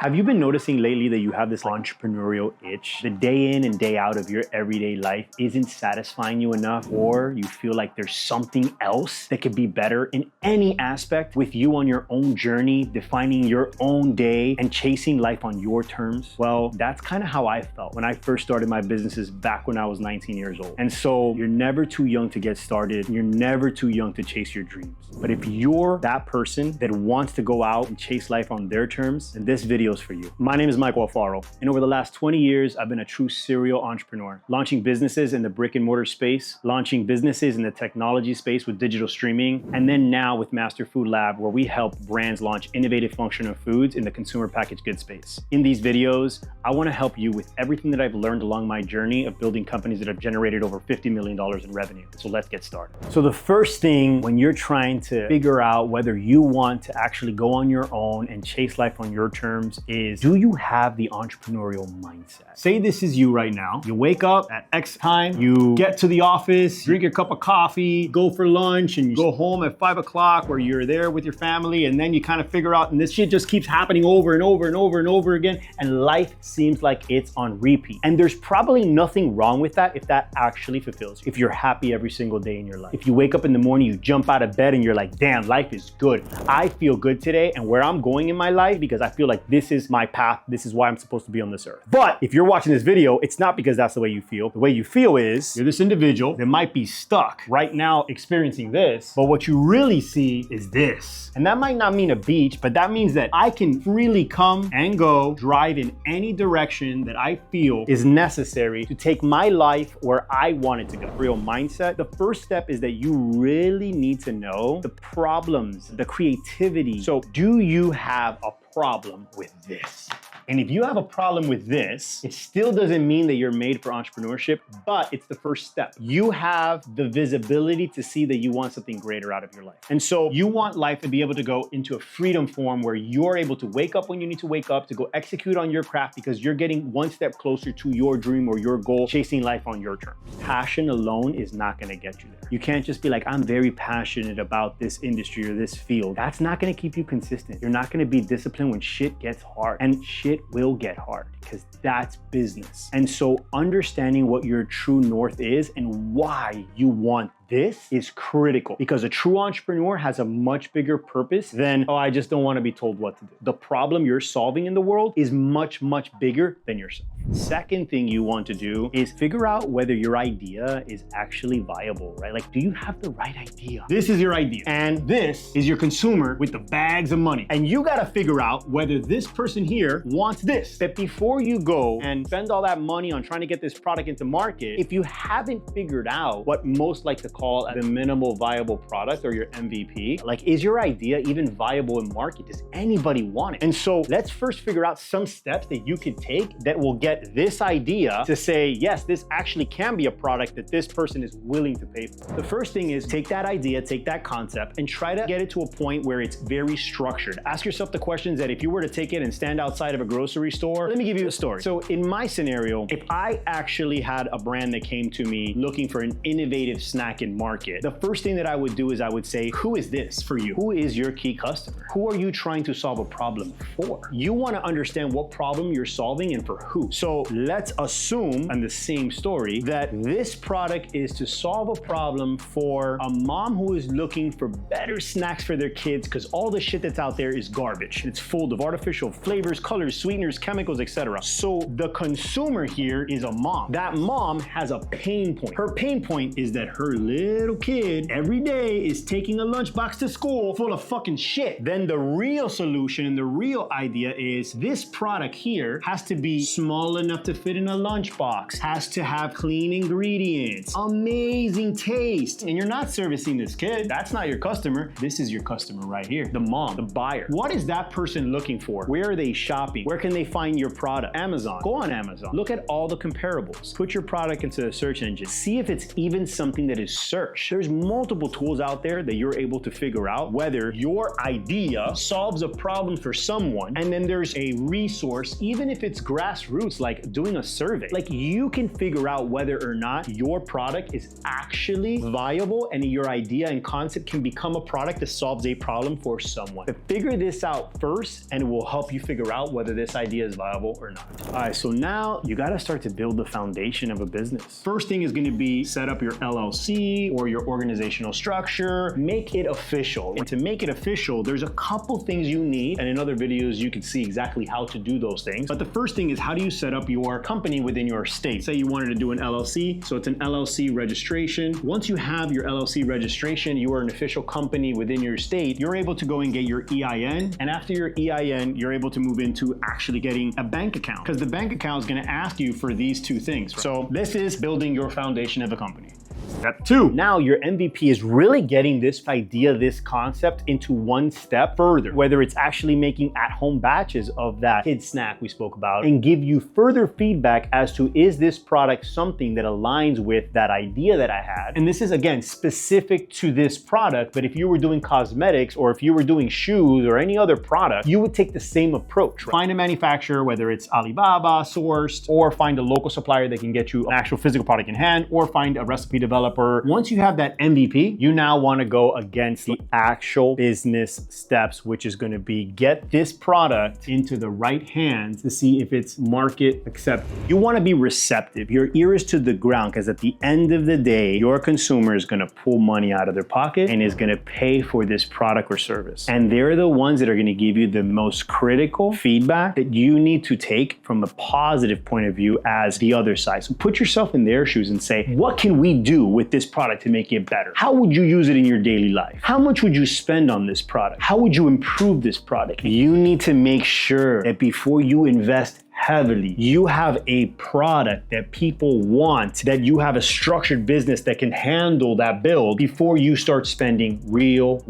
Have you been noticing lately that you have this entrepreneurial itch? The day in and day out of your everyday life isn't satisfying you enough, or you feel like there's something else that could be better in any aspect with you on your own journey, defining your own day and chasing life on your terms? Well, that's kind of how I felt when I first started my businesses back when I was 19 years old. And so you're never too young to get started. You're never too young to chase your dreams. But if you're that person that wants to go out and chase life on their terms, then this video is for you. My name is Michael Alfaro, and over the last 20 years, I've been a true serial entrepreneur, launching businesses in the brick and mortar space, launching businesses in the technology space with digital streaming, and then now with Master Food Lab, where we help brands launch innovative functional foods in the consumer packaged goods space. In these videos, I want to help you with everything that I've learned along my journey of building companies that have generated over $50 million in revenue. So let's get started. So the first thing when you're trying to figure out whether you want to actually go on your own and chase life on your terms is, do you have the entrepreneurial mindset? Say this is you right now. You wake up at X time, you get to the office, drink your cup of coffee, go for lunch, and you go home at 5 o'clock where you're there with your family, and then you kind of figure out, and this shit just keeps happening over and over and over and over again, and life seems like it's on repeat. And there's probably nothing wrong with that if that actually fulfills you, if you're happy every single day in your life. If you wake up in the morning, you jump out of bed and you're like, damn, life is good. I feel good today, and where I'm going in my life, because I feel like this is my path, this is why I'm supposed to be on this earth. But if you're watching this video, it's not because that's the way you feel. The way you feel is you're this individual that might be stuck right now experiencing this, but what you really see is this. And that might not mean a beach, but that means that I can freely come and go, drive in any direction that I feel is necessary to take my life where I want it to go. Real mindset. The first step is that you really need to know the problems, the creativity. So do you have a problem with this? And if you have a problem with this, it still doesn't mean that you're made for entrepreneurship, but it's the first step. You have the visibility to see that you want something greater out of your life. And so you want life to be able to go into a freedom form where you're able to wake up when you need to wake up, to go execute on your craft because you're getting one step closer to your dream or your goal, chasing life on your terms. Passion alone is not gonna get you there. You can't just be like, I'm very passionate about this industry or this field. That's not gonna keep you consistent. You're not gonna be disciplined when shit gets hard, and shit will get hard because that's business. And so understanding what your true north is and why you want this is critical, because a true entrepreneur has a much bigger purpose than, oh, I just don't want to be told what to do. The problem you're solving in the world is much, much bigger than yourself. Second thing you want to do is figure out whether your idea is actually viable, right? Like, do you have the right idea? This is your idea, and this is your consumer with the bags of money. And you got to figure out whether this person here wants this. That before you go and spend all that money on trying to get this product into market, if you haven't figured out what most like to call the minimal viable product or your MVP, like, is your idea even viable in market? Does anybody want it? And so let's first figure out some steps that you can take that will get this idea to say, yes, this actually can be a product that this person is willing to pay for. The first thing is take that idea, take that concept, and try to get it to a point where it's very structured. Ask yourself the questions that if you were to take it and stand outside of a grocery store, let me give you a story. So in my scenario, if I actually had a brand that came to me looking for an innovative snack in market, the first thing that I would do is I would say, who is this for you? Who is your key customer? Who are you trying to solve a problem for? You want to understand what problem you're solving and for who. So let's assume, on the same story, that this product is to solve a problem for a mom who is looking for better snacks for their kids because all the shit that's out there is garbage. It's full of artificial flavors, colors, sweeteners, chemicals, etc. So the consumer here is a mom. That mom has a pain point. Her pain point is that her little kid every day is taking a lunchbox to school full of fucking shit. Then the real solution and the real idea is this product here has to be small enough to fit in a lunchbox, has to have clean ingredients, amazing taste. And you're not servicing this kid. That's not your customer. This is your customer right here. The mom, the buyer. What is that person looking for? Where are they shopping? Where can they find your product? Amazon. Go on Amazon. Look at all the comparables. Put your product into the search engine. See if it's even something that is search. There's multiple tools out there that you're able to figure out whether your idea solves a problem for someone. And then there's a resource, even if it's grassroots, like doing a survey. Like, you can figure out whether or not your product is actually viable and your idea and concept can become a product that solves a problem for someone. But figure this out first and it will help you figure out whether this idea is viable or not. All right, so now you gotta start to build the foundation of a business. First thing is gonna be set up your LLC or your organizational structure, make it official. And to make it official, there's a couple things you need, and in other videos you can see exactly how to do those things. But the first thing is, how do you set up your company within your state? Say you wanted to do an LLC, so it's an LLC registration. Once you have your LLC registration, you are an official company within your state, you're able to go and get your EIN, and after your EIN, you're able to move into actually getting a bank account, because the bank account is gonna ask you for these two things. So this is building your foundation of a company. Step 2. Now your MVP is really getting this idea, this concept into one step further, whether it's actually making at-home batches of that kid snack we spoke about and give you further feedback as to, is this product something that aligns with that idea that I had? And this is, again, specific to this product, but if you were doing cosmetics or if you were doing shoes or any other product, you would take the same approach. Right? Find a manufacturer, whether it's Alibaba sourced, or find a local supplier that can get you an actual physical product in hand, or find a recipe developer. Once you have that MVP, you now want to go against the actual business steps, which is going to be get this product into the right hands to see if it's market accepted. You want to be receptive. Your ear is to the ground, because at the end of the day, your consumer is going to pull money out of their pocket and is going to pay for this product or service. And they're the ones that are going to give you the most critical feedback that you need to take from a positive point of view as the other side. So put yourself in their shoes and say, what can we do with this product to make it better? How would you use it in your daily life? How much would you spend on this product? How would you improve this product? You need to make sure that before you invest heavily, you have a product that people want, that you have a structured business that can handle that build before you start spending real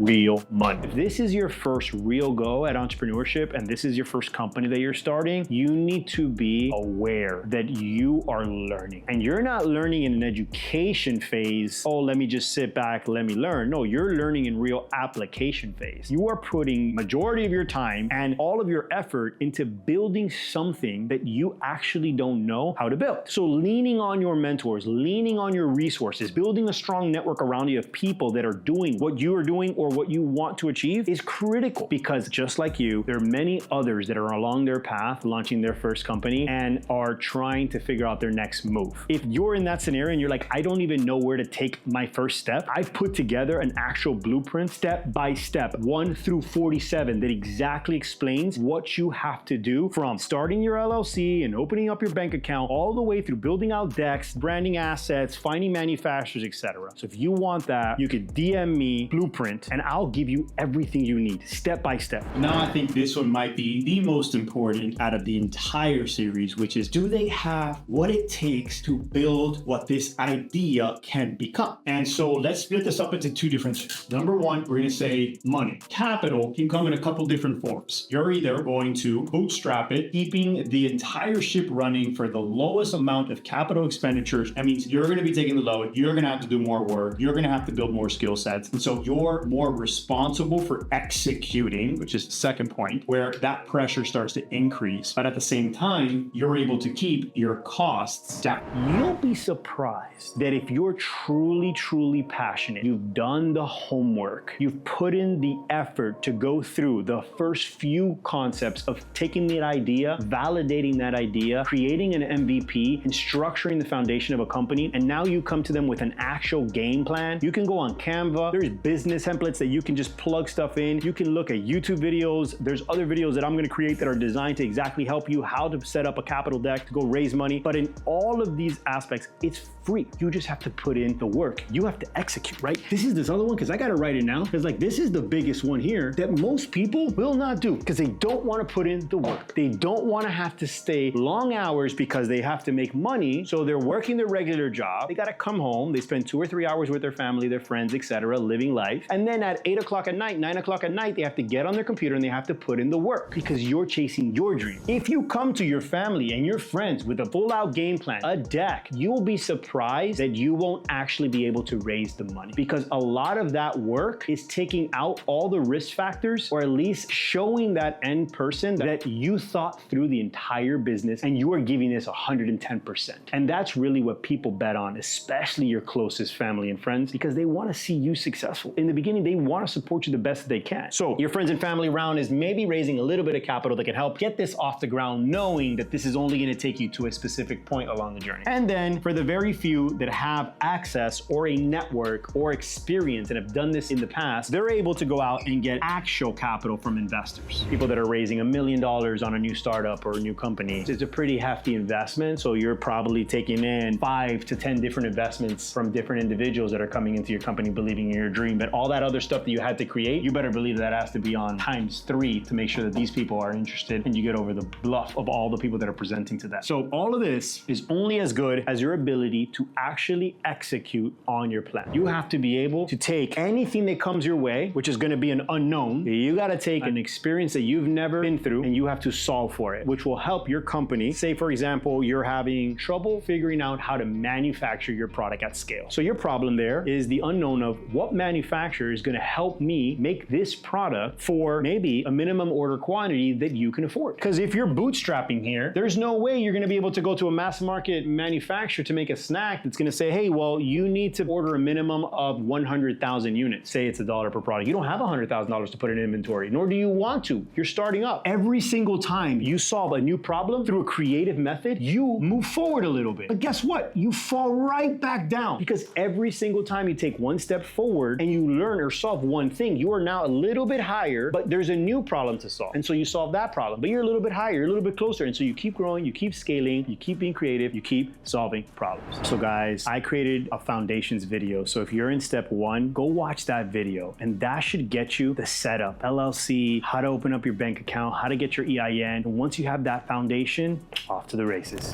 money. If this is your first real go at entrepreneurship and this is your first company that you're starting, you need to be aware that you are learning. And you're not learning in an education phase, oh, let me just sit back, let me learn. No, you're learning in real application phase. You are putting majority of your time and all of your effort into building something that you actually don't know how to build. So leaning on your mentors, leaning on your resources, building a strong network around you of people that are doing what you are doing or what you want to achieve is critical, because just like you, there are many others that are along their path, launching their first company and are trying to figure out their next move. If you're in that scenario and you're like, I don't even know where to take my first step, I've put together an actual blueprint step by step, 1 through 47, that exactly explains what you have to do from starting your LLC and opening up your bank account all the way through building out decks, branding assets, finding manufacturers, etc. So if you want that, you could DM me blueprint and I'll give you everything you need step by step. Now I think this one might be the most important out of the entire series, which is, do they have what it takes to build what this idea can become? And so let's split this up into two different things. Number one, we're going to say money. Capital can come in a couple different forms. You're either going to bootstrap it, keeping the entire ship running for the lowest amount of capital expenditures. That means you're going to be taking the load, you're going to have to do more work, you're going to have to build more skill sets. And so you're more responsible for executing, which is the second point, where that pressure starts to increase. But at the same time, you're able to keep your costs down. You'll be surprised that if you're truly passionate, you've done the homework, you've put in the effort to go through the first few concepts of taking that idea, validating that idea, creating an MVP, and structuring the foundation of a company, and now you come to them with an actual game plan. You can go on Canva, there's business templates that you can just plug stuff in. You can look at YouTube videos. There's other videos that I'm going to create that are designed to exactly help you how to set up a capital deck to go raise money. But in all of these aspects, it's free. You just have to put in the work. You have to execute, right? This is this other one, because I got to write it now, because like this is the biggest one here that most people will not do, because they don't want to put in the work. They don't want to have to stay long hours because they have to make money. So they're working their regular job. They got to come home. They spend 2 or 3 hours with their family, their friends, etc., living life. And then at 8 o'clock at night, 9 o'clock at night, they have to get on their computer and they have to put in the work because you're chasing your dream. If you come to your family and your friends with a full-out game plan, a deck, you'll be surprised that you won't actually be able to raise the money because a lot of that work is taking out all the risk factors, or at least showing that end person that you thought through the entire business and you are giving this 110%. And that's really what people bet on, especially your closest family and friends, because they want to see you successful. In the beginning, they want to support you the best that they can. So your friends and family round is maybe raising a little bit of capital that can help get this off the ground, knowing that this is only going to take you to a specific point along the journey. And then for the very few that have access or a network or experience and have done this in the past, they're able to go out and get actual capital from investors. People that are raising $1 million on a new startup or a new company. It's a pretty hefty investment. So you're probably taking in 5 to 10 different investments from different individuals that are coming into your company believing in your dream. But all that other stuff that you had to create, you better believe that has to be on ×3 to make sure that these people are interested and you get over the bluff of all the people that are presenting to that. So all of this is only as good as your ability to actually execute on your plan. You have to be able to take anything that comes your way, which is going to be an unknown. You got to take an experience that you've never been through and you have to solve for it, which will help your company. Say, for example, you're having trouble figuring out how to manufacture your product at scale. So your problem there is the unknown of what manufacturer is going to help me make this product for maybe a minimum order quantity that you can afford. Because if you're bootstrapping here, there's no way you're going to be able to go to a mass market manufacturer to make a snack that's going to say, hey, well, you need to order a minimum of 100,000 units. Say it's $1 per product. You don't have $100,000 to put in inventory, nor do you want to. You're starting up. Every single time you solve a new problem through a creative method, you move forward a little bit. But guess what? You fall right back down because every single time you take one step forward and you learn or solve one thing, you are now a little bit higher, but there's a new problem to solve. And so you solve that problem, but you're a little bit higher, you're a little bit closer. And so you keep growing, you keep scaling, you keep being creative, you keep solving problems. So guys, I created a foundations video. So if you're in step 1, go watch that video and that should get you the setup, LLC, how to open up your bank account, how to get your EIN. And once you have that foundation, off to the races.